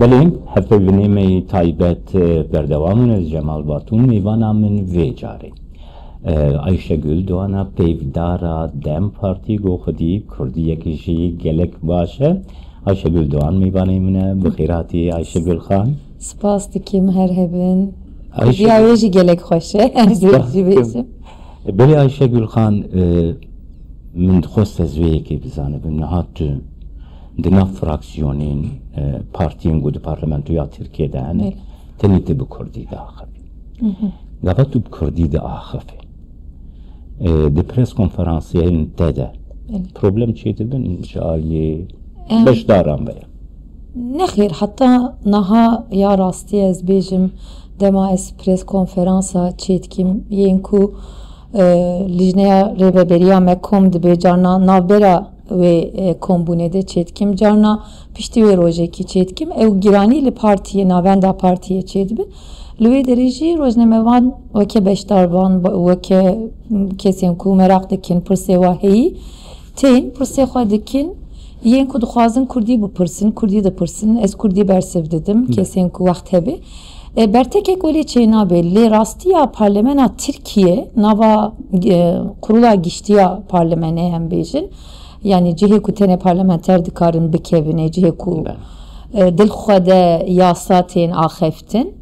بله هفته بنیمی تایبت بردوامون از جمال باتون میوانا من وی جاری عایشه گل دوانا پیودارا دم پارتی گو خودی کردی یکیشی گلک باشه عایشه گل دوان میوانه منه بخیراتی عایشه گل خان سپاس دکیم هر هبن بیایشی گلک خوشه بله عایشه گل خان من خواست از وی که بزانه بمنهات دنا فراksiyonun partinin gudu parlamentoya Türkiye'de hani tenite bu Kurdi de ahfi. Gavat bu Kurdi de ahfi. De pres konferansiyelin tede. Problem çeydi ben inşallah beş daram veya. Ne xeyr hatta naha ya rasti ez bejim dema es pres konferansa çeytkim yenku lijneya rebeberiya mekom de bejarna navbera ve kombunede çetkim carna pişti ve rojeki çetkim ev girani li partiye navenda partiye çetbi lüve dereci rojnemevan veke beşdarvan veke kesin ku merak dikin pırse vaheyi teyin pırse xadikin yen ku duxazın kurdi bu pırsın kurdi de pırsın ez kurdi bersev dedim kesin ku vaxt hebi bertekek öyle çeyna belli rastiya parlamena Türkiye nava kurula giştiya parlamene hem bejin yani ciheku tene parlamenter dikarın bikevine ciheku dilxwede yasatin axeftin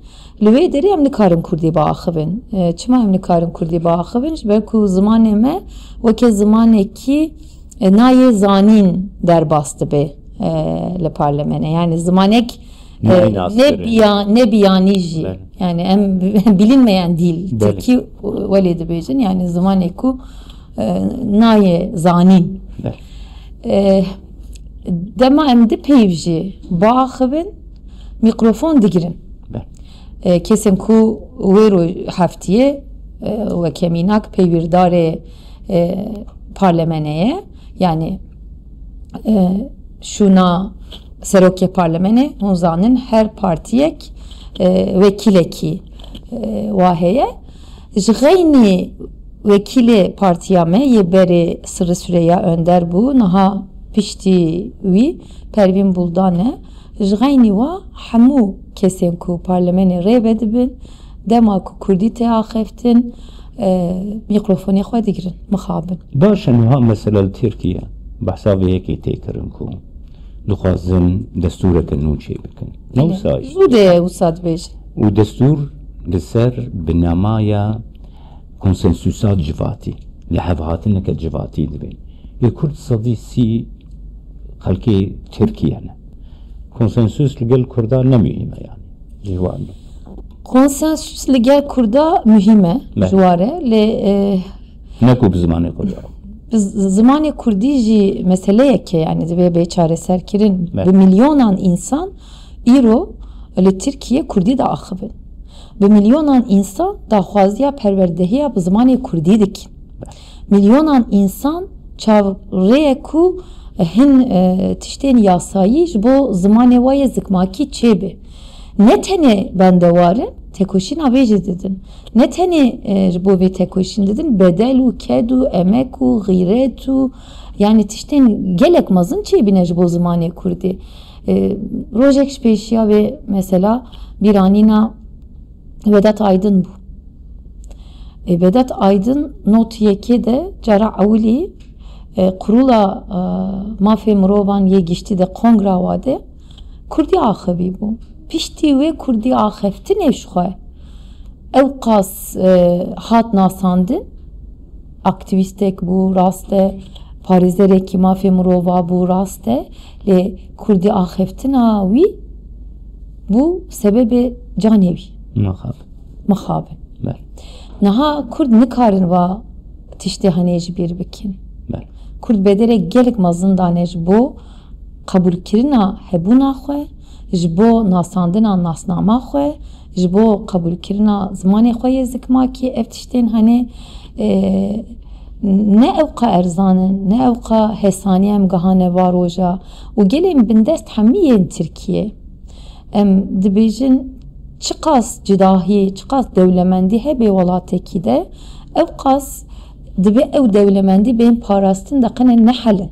lüve deri em nikarin kurdi ba axivin çima em nikarin kurdi ba axivin belku zamanê me weke zamanê ki naye zanin derbastı be li parlemene yani zamanek ne biyani jî yani em bilinmeyen dil teki welê dibêjin yani zamanê ku naye zanin dema em di peyvjî baxivin mikrofon digirin kesin ku wêro heftiye weke mînak peyvîrdarê parlemeneye yani şuna serokê parlemene hûn zanin her partiyek vekilekî waheye ji xeynî vekili partiya me yê berê Sırrı Süreyya Önder bû niha piştî wî Pervîn Buldan e ji xeynî wa hemû kesên ku parlemenê rê vedibin dema ku Kurdî tê axeftin mikrofonê xwe digirin mixabin. Baş niha mesela Tirkiye behsa vê yekê tê kirin ku dixwazin destûreke nû çê bikin. Ne wisa zû wisa dibêje. û destûr li ser binamaya konsensusa civatî li hevhatineke civatî dibe. Yê Kurd savî sî xelkê Tirkiye ne. Konsensus li gel Kurda ne mühim e yani. Civan. Konsensus li gel Kurda mühim e ciware lê ne ku bi zimanê Kurda. Zimanê Kurdî jî meseleyek e yani divê bêçareser kirin bi milyonan insan îro li Tirkiye Kurdî de axivin. Bi milyonan insan daxwaziya perwerdehiya bi zimanê Kurdî dikin. Milyonan insan çavreye ku hin tiştên yasayî ji bo zimanê wa yê zikmakî çêbe. Ne tenê bende warin tekoşîna wê jî didin. Ne tenê ji bo vê tekoşîn didin bedel û ked û emek û xîret û yani tiştên gelek mezin çêbîne ji bo zimanê Kurdî. Rojek ji pêşiya wê mesela bîranîna Vedat Aydın bu. Vedat Aydın not yekê de cara ewlî kurula mafê mirovan yê giştî de kongra wa de Kurdî axivî bû. Piştî wê Kurdî axeftinê ji xwe ew qas hat nasandin aktivîstek bû rast e parêzerekî mafê mirova bû rast e lê Kurdî axeftina wî bû sebebê canê wî. Mixabin. Niha Kurd nikarin va tiştê henê jî bêr bikin. Kurd bederek gelek mezin dane ji bo qebûlkirina hebûna xwe, ji bo nasandina nasnama xwe, ji bo qebûlkirina zimanê xwe yê zikmakî ev tiştên henê ne ew qa erzanin, ne ew qa hesaniye em gihane va roja û gelê bin dest hemî yên Tirkiye em dibêjin çi qas cidahî, çi qas dewlemendî hebe welatekî de ew qas dibe ew dewlemendî bên parastin de qine nehelin.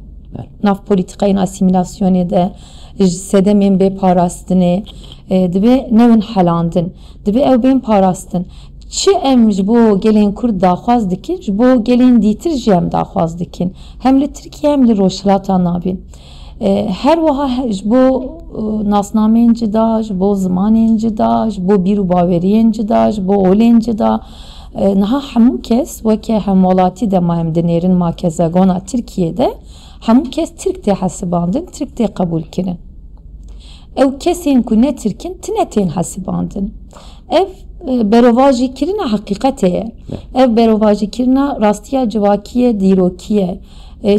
Nav polîtikayên asîmîlasyonê de sedemên bê parastinê dibe nevin helandin dibe ew bên parastin çi em ji bo gelên Kurd daxwaz dikin ji bo gelên dîtir jî em daxwaz dikin hem li Tirkiye hem li Rojhilata navîn her wiha ji bo nasnameyên cida ji bo zimanên cida ji bo bîr û baweriyên cida ji bo olên cida niha hemû kes weke hemwelatî dema hem dinêrin makezagona Tirkiye'de hemû kes Tirk tê hesibandin Tirk tê qebûl kirin ew kesên ku ne Tirkin tune tên hesibandin ev berovajî kirina heqîqetê ye ev berovajî kirina rastiya civakî dîrokî ye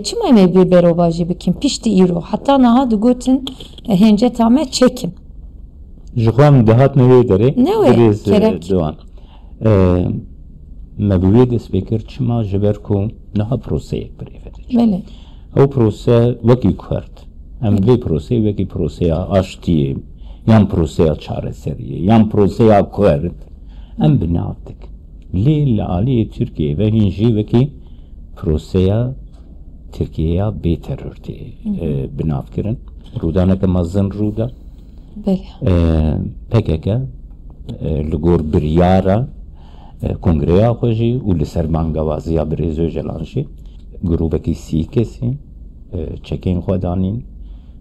çima em ê vê berovajî bikin piştî îro heta niha digotin hênceta me çekin ji xwe min dihatine wê derê Ne wê? Birêz Gerek. Doğan me bi wê dest pê kir çima ji ber ku niha proseyek birêve diçe Belê ew prose wekî Kurd em vê proseyê wekî proseya aştiyê yan proseya çareseriyê yan proseya Kurd em bi nav dikin lê li aliyê Tirkiye ve hîn jî wekî proseya Tirkiyeya bê terör tê bi nav kirin rûdaneke mezin rûda Belê PKK li gor biryara kongreya xwe jî û li ser mangevaziya Birêz Öcalan jî grûpekî sî kesî çekên xwe danîn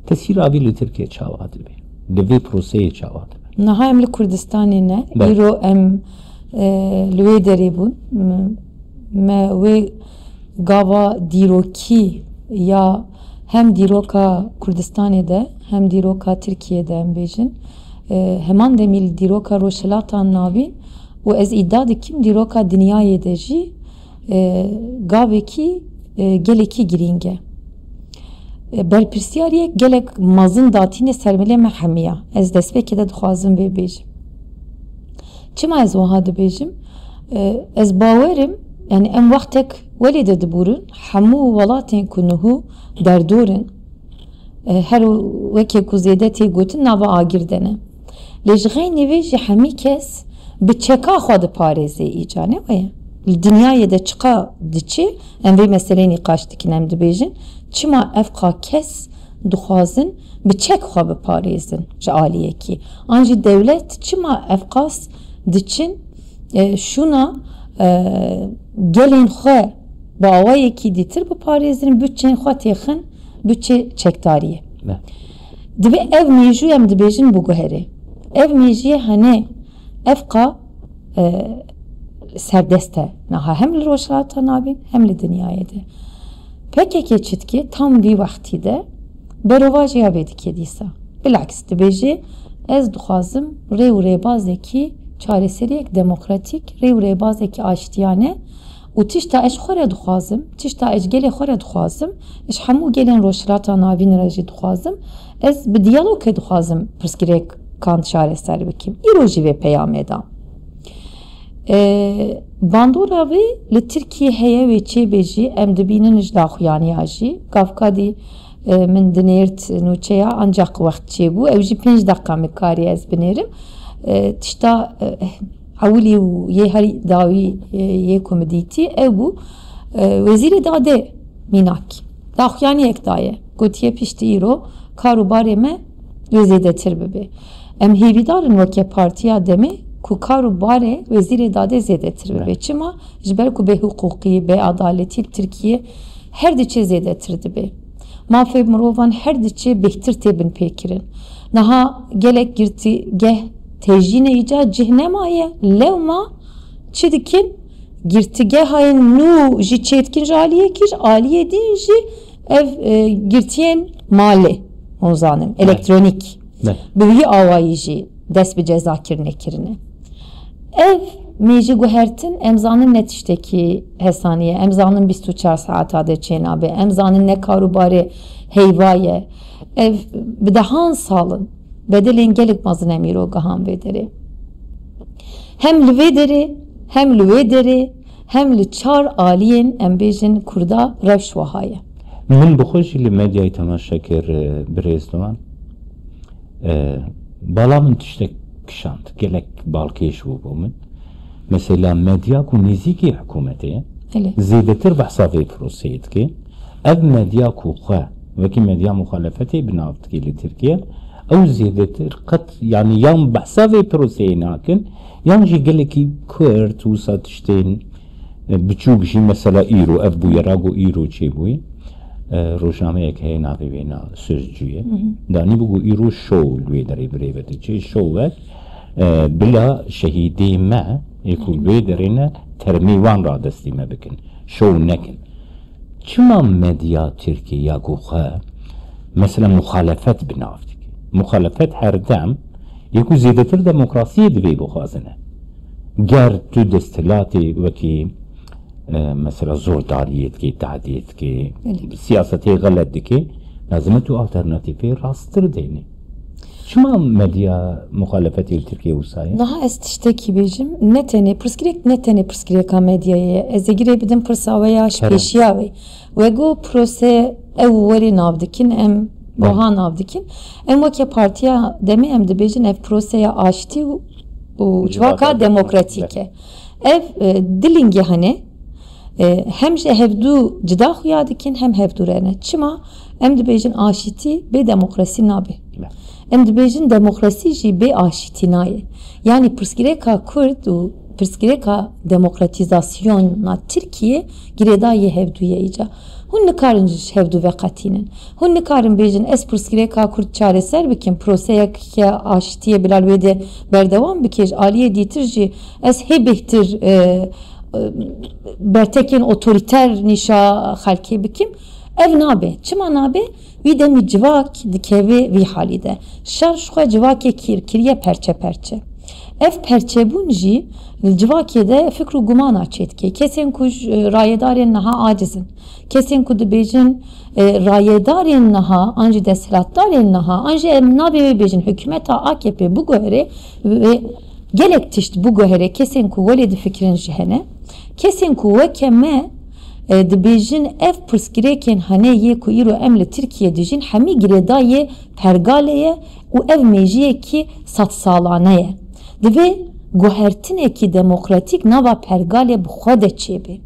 tesîra wî li Tirkiye çawa dibe li vê proseyê çawa dibe niha em li Kurdistanê ne Belê. îro em li wê derê bûn me wê gava dîrokî ya hem dîroka Kurdistanê de hem dîroka Tirkiye'de em bêjin heman demî li dîroka Rojhilatan navîn û ez îddia dikim dîroka dinyayê de jî gavekî gelekî girîng e berpirsyariyek gelek mezin datîne sermelê me hemiya ez destpêkê de dixwazim vê bêjim çima ez wiha dibêjim ez bawerim yani em wextek welê de dibûrin hemû welatên ku niho derdorin her wekê ku zêde tê gotin nava agir de ne lê ji xeynê wê jî hemî kes bi çeka xwe diparêze îca ne weye li dinyayê de çiqa diçe em vê meselê nîqaş dikin em dibêjin çima ev qa kes dixwazin bi çek xwe biparêzin ji aliyekî an jî dewlet çima ev qas diçin şûna gelên xwe bi awayekî dîtir biparêzin bütçeyên xwe têxin bütçe çekdariyê dibe ev mêjû em dibêjin biguherê ev mêjiyê hene ev qa serdest e niha hem li Rojhilata navîn hem li dinyayê de PKK çitkî tam vî wextî de berovajiya vê dike dîsa bilaks dibêje ez dixwazim rê û rêbazekî çareseriyek demokratîk rê û rêbazekî aştiyane û tişta ez xwe re dixwazim tişta ez gelê xwe re dixwazim ji hemû gelên Rojhilata navîn re jî dixwazim ez bi diyalogê dixwazim pirsgirêkan çareser bikim îro jî vê peyamê da bandora wê li Tirkiye heye wê çêbêjî em dibînin ji daxuyaniya jî gavkadî min dinêrt nûçeya ancak wext çêbû ew jî 5 deqa me karî ez binêrim tişta hewilî û yê herî dawî yê ku min dîtî ew bû wezîrê dadê mînakî daxuyaniyek daye gotiye piştî îro kar û barê me wê zêdetir bibe em hêvîdarin weke partiya demê ku kar û barê wezîrê dadê zêdetir bibe çima ji ber ku bê hiqûqî bê adaletî Tirkiye her diçe zêdetir dibe mafê mirovan her diçe bêhtir têbin pêkirin niha gelek girtîgeh tejîne îca cih nemaye lewma çi dikin girtîgehayên nû jî çêtkin ji aliyekî ji aliyê din jî ev girtiyên malê hûn zanin elektronîk bi wî awayî jî dest bi cezakirine kirine ev mêjî guhertin em zanin ne tiştekî hesaniye em zanin 24 saeta de çênabe em zanin ne kar û barê heyva ye ev bi dehan salin bedelên gelek mezin em îro gihan vê derê hem li vê derê hem li wê derê hem li çar aliyên em bêjin Kurda rewş wiha ye min bi xwe jî li medyayê temaşa kir Birêz Doğan bala min tiştek kişand gelek balkêş bû bo min mesela medya ku nêzîkî hikûmetê ye zêdetir behsa vê proseyê dike ev medya ku xwe وكي مديا مخالفتي بنافتك لتركيا او زيادتر قد يعني يوم بحسابي بروسينا كن يعني جي قالكي كورت وساتشتين بچوك جي مثلا ايرو ابو يراغو ايرو چي بوي روشنامه یک هی ناوی بینا سوزجویه دانی بگو ایرو شو لوی داری بریوتی چه شو وقت بلا شهیدی ما یکو لوی دارینه ترمیوان را دستی ما بکن شو نکن چما مدیا ترکیه یا گوخه مثلا مخالفت بنافتک مخالفت هر دم یکو زیدتر دموکراسی دوی بخوازنه گر تو دستلاتی وکی مثلا زورداریت کی تعدیت کی سیاستی غلط کی لازم تو آلترناتیفی راستر دینی شما مدیا مخالفتی ترکیه وسایه daha estişteki bejim netene pırskireka medyaya ezegire bidim pırsavaya peşiyavi ve go prose evveli navdikin em bohan navdikin em vake partiya demi em de bejin ev proseye aşti u cvaka demokratike ev dilingi hani hem hevdu cida xuya dikin hem hevdu rene çima em dibêjin aşitî bê demokrasî nabe em dibêjin demokrasî jî bê aşitî naye yani pirsgirêka Kurd û pirsgirêka demokratizasyona Tirkiye girêdayê hevdûyê îca hûn nikarin ji hevdû veqetînin hûn nikarin bêjin ez pirsgirêka Kurd çareser bikim proseyeke aşitiyê bila wê de berdewam bike ji aliyê dîtir jî ez hê bêhtir bertekin otoriter nişa xelkê bikim ev nabe çima nabe wî demî civak dikeve vî halî de şer ji xwe civakê kiriye perçe perçe ev perçebûn jî civakê de fikr û gumana çêdike kesên ku rayedarên niha acizin kesên ku dibêjin rayedarên niha an jî desthilatdarên niha an jî em nabe wê bêjin hikûmeta AKP bu guherê ve gelek tişt bu guherê kesên ku welê difikirin ji hene kesên ku weke me dibêjin ev pirsgirêkên heneyê ku îro em li Tirkiye dijîn hemî girêdayê pergaleye û ev mejiyekî sedsalane ye divê guhertinekî demokratîk nava pergalê bi xwe de çêbe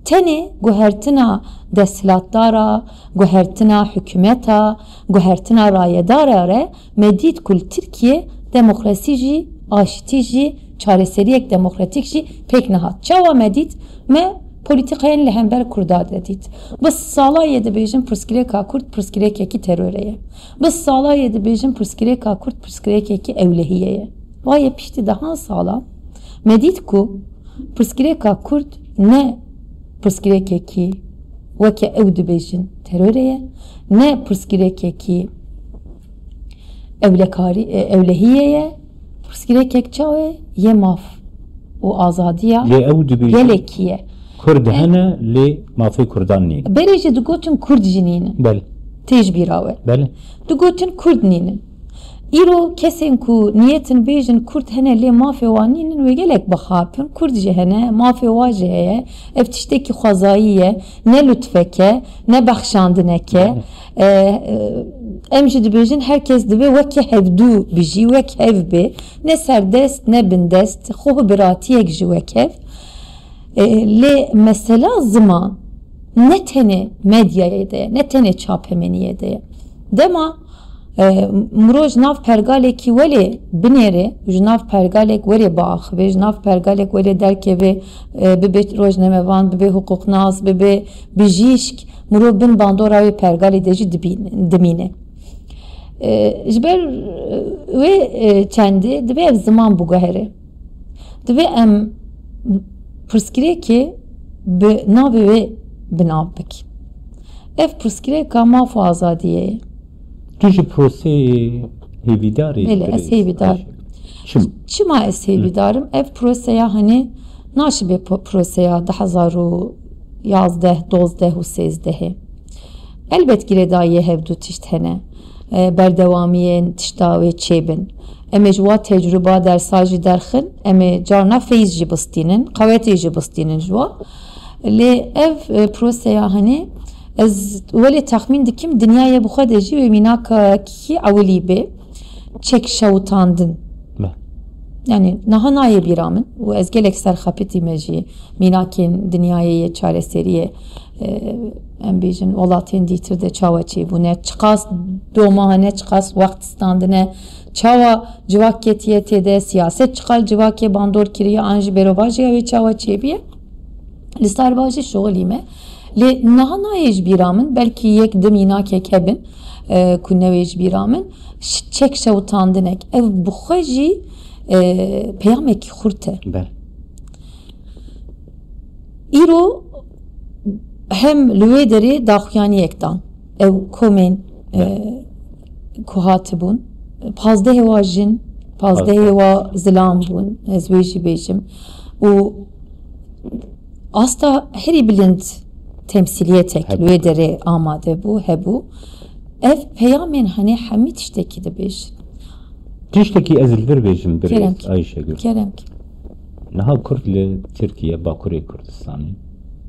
tenê guhertina desthilatdara guhertina hikûmeta guhertina rayedara re me dît ku li Tirkiye demokrasî jî aşitî jî çareseriyek demokratik jî pek nehat çawa me dît me politikayên li hember Kurda de dît bi salayê dibêjin pirsgirêka Kurd pirsgirêkekî terorê ye bi salayê dibêjin pirsgirêka Kurd pirsgirêkekî ewlehiyê ye vayê piştî dehan sala me dît ku pirsgirêka Kurd ne pirsgirêkekî weke ew dibêjin terorê ye ne pirsgirêkekî ewlehiyê ye pirsgirêkek çawe ye maf û azadiya gelekî ye Kurd hene lê mafê Kurdan nîn berê jî digotin Kurd jî nînin bel têj bîra we digotin Kurd nînin îro kesên ku niyetin bêjin Kurd hene lê mafê wan nînin wê gelek bixapin Kurd jî hene mafê wa jî heye ev tiştekî xwezayî ye ne lütfeke ne bexşandineke em jî dibêjin herkes dibe weke hevdû bijî wek hev bê ne serdest ne bindest xwe biratiyek ji wekev lê mesela ziman ne tenê medyayê de ye ne tenê çapemeniyê de ye dema mirov ji nav pergalekî welê binêre ji nav pergalek werê biaxive ji nav pergalek welê derkeve bibe rojnemevan bibe huquqnas bibe bijîşk mirov bin bandora wê pergalê de jî dimîne ji ber wê çendê dibe ev ziman biguhere dibe em pirsgirêkê bi navê wê binav bikin ev pirsgirêka maf û azadiyê ye tu ji proseyê hêvîdarê Bele ez hêvîdar çima ez hêvîdarim ev proseya hani naşibe proseya 2011 12 û 13 elbet girêdayê hevdû tişt hene berdewamiyên tişta wê çêbin em ê ji wa tecrüba dersa jî derxin em ê carna feyz jî bistînin qewetê jî bistînin ji wa lê ev proseya hani ez welê texmîn dikim dinyayê bi xwe de jî wê mînakekî ewilî bê çek şewitandin yani nahanaye biramın و ez gelek serxapeti meji minakin dünyaya çareseriye em bejin olatên dîtir de çawa çêbûne çiqas domahane çiqas wekt standine çawa civaketiye têde siyaset çiqal civakê bandor kiriye an ji berovajiya wê çawa çêbiye li serbajî şoxilî me lê nahanaye ji bîra min belkî yek di mînakek hebin ku newê ji bîra min çek şewtandinek ev bi xwe jî peyamekî xurt e. îro hem li wê derê daxuyaniyek dan ew komên ku hatibûn pazdehê wa jin pazdehê wa zilam bûn ez wê jî bêjim û asta herî bilind temsiliyetek li wê derê amade bû hebû ev peyamên henê hemî tiştekî dibêjin tiştekî ez li vir bêjim bir Ayşegül keremkî niha Kurd li Tirkiye Bakurê Kurdistanê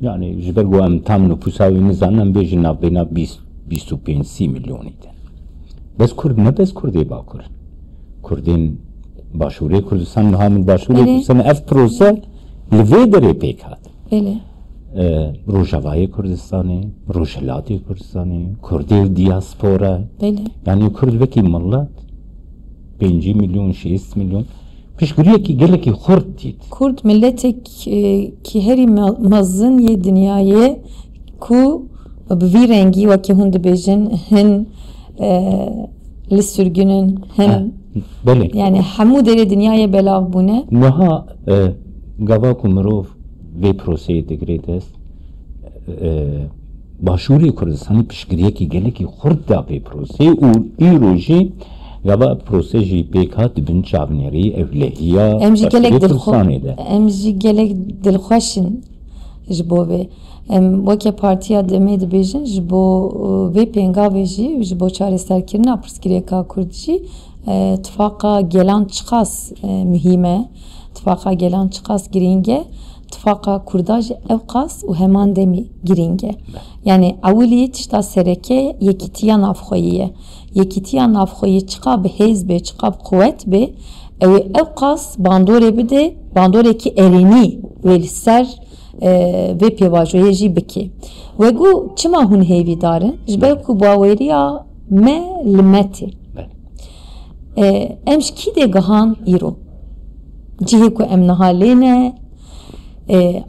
yani ji ber ku em tam nüfusa wê nizanin em bêjin navbêhna 25-30 milyonî de bez Kurd ne bez Kurdê Bakur Kurdên Başûrê Kurdistan niha min Başûrê Kurdistan ev prose li vê derê pêk hat Rojavayê Kurdistanê Rojhilatê Kurdistanê Kurdê diaspora yani Kurd vekî millet 5 milyon 6 milyon pişgiriyekî gelekî xurt dît Kurd milletek ki herî mezin yê dinyayê ku bi vî rengî wekî hûn dibêjin hin li sürgünün hin yani hemû derê dinyayê belav bûne niha gava ku mirov vê proseyê digire dest Başûrê Kurdistanê pişgiriyekî gelekî xurt da pê proseyê û îro jî gava prose jî pêk hat dibin çavnerî evlehiya em jî gelek dilxweşin ji bo vê em weke partiya demê dibêjin ji bo vê pêngavê jî ji bo çareserkirina pirsgirêka Kurd jî tifaka gelan çiqas mühîm e tifaka gelan çiqas girîng e tifaka Kurda jî ew qas û heman demî girîng e yani ewilî tişta sereke yekîtiya navxweyî ye yekîtiya navxweyî çiqa bi hêz bê çiqa bi quwet bê ew qas bandorê bide bandorekî erênî wê li ser vê pêvajoyê jî bike wegu çima hûn hêvî darin ji ber ku bawêriya me li me tê em ji kî dê gihan îro cihê ku em niha lêne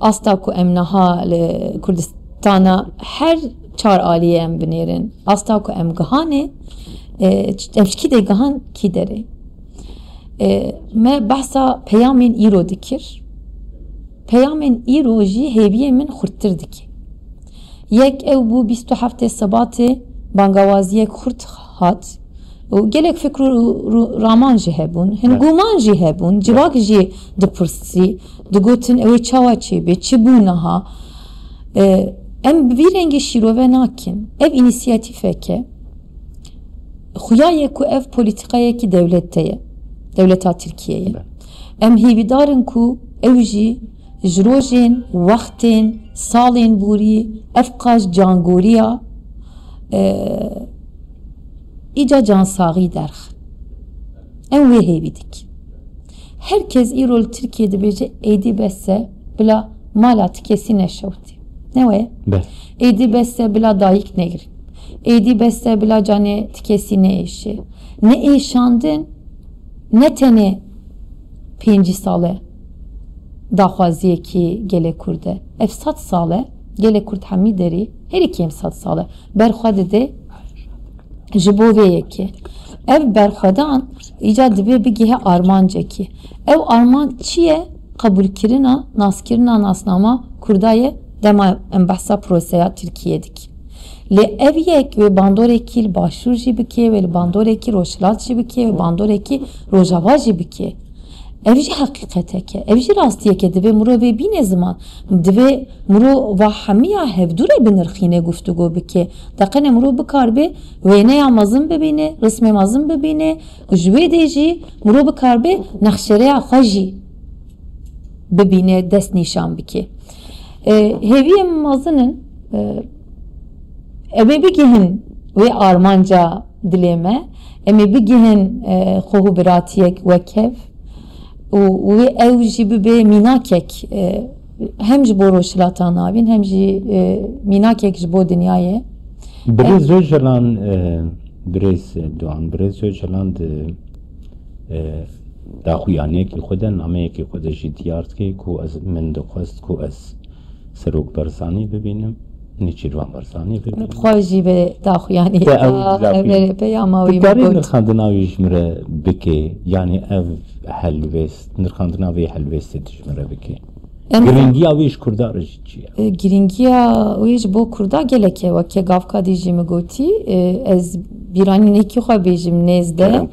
asta ku em niha li Kurdistana her çar aliyê em binêrin asta ku em gihanê em ji kî dê gihan kî derê me behsa peyamên îro dikir peyamên îro jî hêviyê min xurttir dike yek ew bû 27 Sebatê bangawaziyek xurt hat û gelek fikr û raman jî hebûn hin guman jî hebûn civak jî dipirsî digotin ew ê çawa çêbê çi bû niha em bi vî rengî şîrove nakin ev înisiyatîfeke xuya ye ku ev polîtikayekî devlette ye devleta Tirkiyeyê em hêvîdarin ku ew jî ji rojên wextên salên borî ev qas cangoriya îca cansaxî derxin em wê hêvî dikin herkes îro li Tirkiye dibêje êdî besse bila mala tikesî neşewtî ne wê êdî besse bila dayîk negirin êdî besse bila canê tikesî neêşe ne êşandin ne tenê 5 sale daxwaziyekî gelek Kurd e ev 100 sale gelek Kurd hemî derî herî em 100 sale berxwe dide ji bo vê yekê ev berxwedan îca dibe bigihe armancekî ew arman çi ye qebûlkirina naskirina nasnama Kurda ye dema em behsa proseya Tirkiye dikin lê ev yek wê bandorekî li Başûr jî bike wê li bandorekî Rojhilat jî bike wê bandorekî Rojava jî bike ev jî heqîqeteke ev jî rastiyeke divê mirovê bîne ziman divê mirova hemiya hevdûrê bi nirxînê guftugû bike deqene mirov bikarbe wêneya mezin bibîne rismê mezin bibîne ji wê dê jî mirov bikarbe nexşereya xwe jî bibîne dest nîşan bike hêviyên mezinin em ê bigihin wê armanca dilê me em ê bigihin xwe hûbiratiyek wekev و او جی به میناکک هم جی بو روشلاتان آبین هم جی میناکک جی بو دنیای برز جلان برز دوان برز جلان داخویانه که خودن نامه که خود جی دیارت که کو از من دخواست کو از سروک برزانی ببینم نیچیروان برزانی ببینم بخواهی به داخویانی پیاماوی داری نرخاندناوی جمره بکی یعنی او حلوست نرخاندناوی حلوست جمره بکی گرینگی آویش کردارش چیه؟ گرینگی آویش بو کردا گلکه و که گافکا دیجیم گوتی از بیرانی نکی خواه بیجیم نزده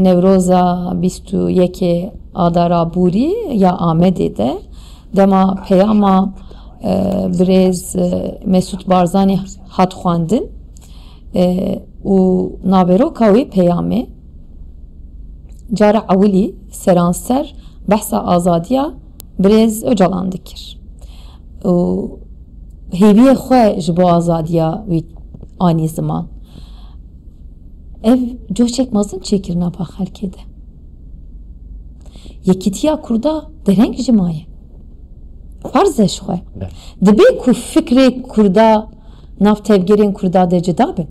نوروزا 21 آدارا بوری یا آمده ده دما پیاما برز مسعود بارزانی هات خواندن و نابرو کاوی پیامه جار اولی سرانسر بحث آزادیا برز اجالان دکر و هیوی خواه جبو آزادیا وی آنی زمان ev coşekmazın çekirine bak herkede. Yekitiya kurda dereng jimaye. Farz eşkwe. Dibe ku fikri kurda naf tevgerin kurda de cidabe.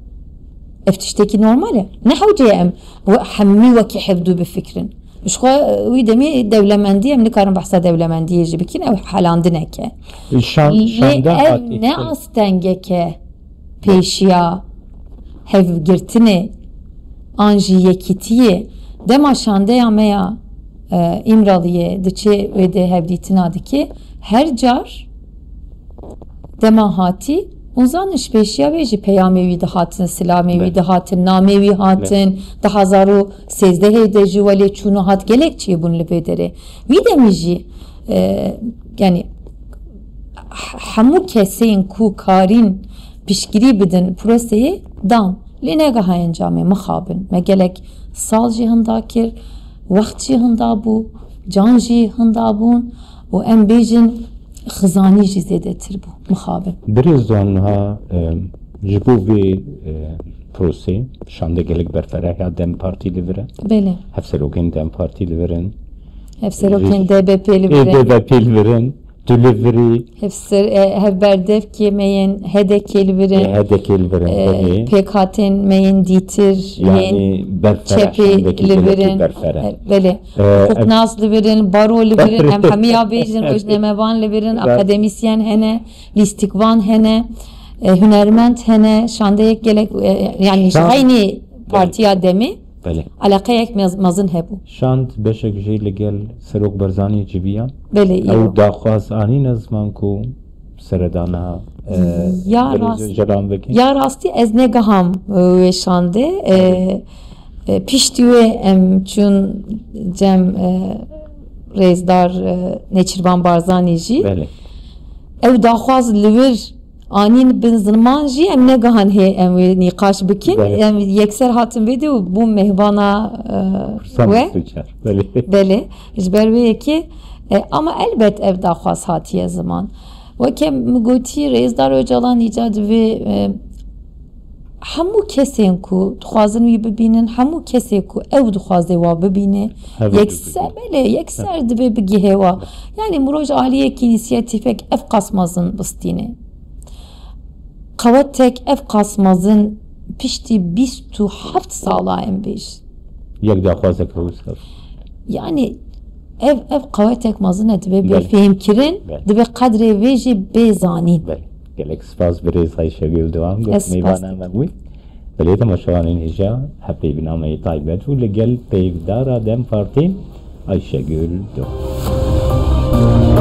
Eftişteki normale. Ne havceye em ve hammi ve ki hevdu bi fikrin. Şkwe uydemi devlemendiye em nikarin bahsa devlemendiye jibikin ev halandineke. Ev ne astengeke peşiya hev girtine anji yekitiye dema şandeya meya İmralı'ya dıçı ve de hevditinadı ki her car dema hati onzan işpeşiya veji peyamevi de hatin silamevi de hatin namevi hatin da hazaru sezde heyde vali çunu hat gelekçiye bunu bedere videmiji yani hamu keseyin ku karin pişkiri bidin proseyi dan لنگه های انجامه مخابن مگلک سال جی هندا کر وقت جی هندا بو جان جی هندا بون و ام بیجن خزانی جی زیده تر بو مخابن بریز دوانها جبو وی پروسی شانده گلک برفره یا دم پارتی لیوره بله هفسروکین دم پارتی لیورن هفسروکین DBP لیورن DBP لیورن delivery hevberdev ki meyin hedekeli verin pekaten meyin ditir yani çepeli verin böyle huknazlı verin barolu verin hem hamiya bejin öznemevan verin akademisyen hene listikvan hene hünerment hene şandayek gelek yani aynı partiya demi علاقه مازن هبو شانت بشک جی لگل سروک برزانی جبیان بله او داخواز آنی نزمان کو سردانا یا راستی از نگاهم و شانده پشتیوه ام چون جم رزدار نچربان بارزانی جی او داخواز لور آنین بنزمان جی ام نگاهن هی ام نقاش بکن ام یکسر هاتم بده و bu mehvana ve bele jber ve ki ama elbet ev dahwas hatiye zaman ve ki mugoti rezdar öcalan icadı ve hamu kesin ku tuxazın vi bibinin hamu kesin ku ev duxaze wa bibine yekser dibe bigi heva yani muroj aliye ki inisiyatifek ev kasmazın bistine Kavatek ev kasmazın pişti 27 sala en beş. Yek daha fazla kavuşlar. Yani ev kavatek mazın et ve bir fehimkirin ve kadre veji bezanin. Gelek spas bir Ayşe Gül devam göt meyvana magui. Belete maşavanın hija happy binamayı taybet ve gel peyvdara dem parti Ayşe Gül devam.